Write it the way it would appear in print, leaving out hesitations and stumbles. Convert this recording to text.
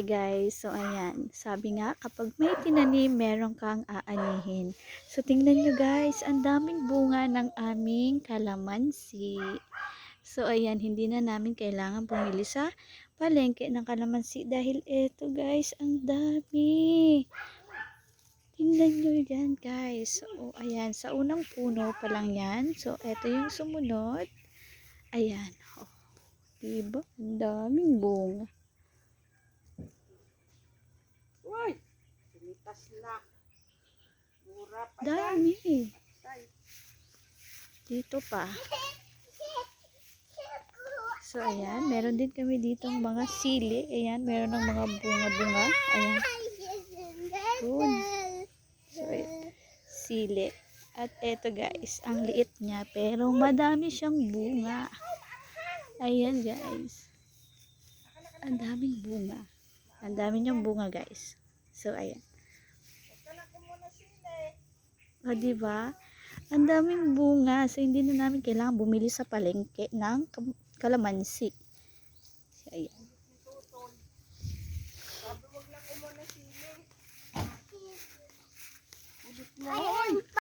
Guys, so ayan, sabi nga kapag may tinanim meron kang aanihin. So tingnan nyo guys, ang daming bunga ng aming kalamansi. So ayan, hindi na namin kailangan bumili sa palengke ng kalamansi dahil eto guys, ang dami. Tingnan nyo yan guys. So ayan, sa unang puno pa lang yan. So eto yung sumunod. Ayan, oh, diba? Ang daming bunga. Uy, pinitas na. Mura pa yan. Dami. Dito pa. So, ayan. Meron din kami ditong mga sili. Ayan. Meron ng mga bunga-bunga. Ayan. Doon. So, ayan. Sili. At eto guys. Ang liit niya. Pero madami siyang bunga. Ayan guys. Ang daming bunga. Ang dami niyang bunga guys. So, ayan. O, diba? Ang daming bunga. So, hindi na namin kailangan bumili sa palengke ng kalamansi. So, ayan. Sabi wag lang ko muna sili. Ulit mo.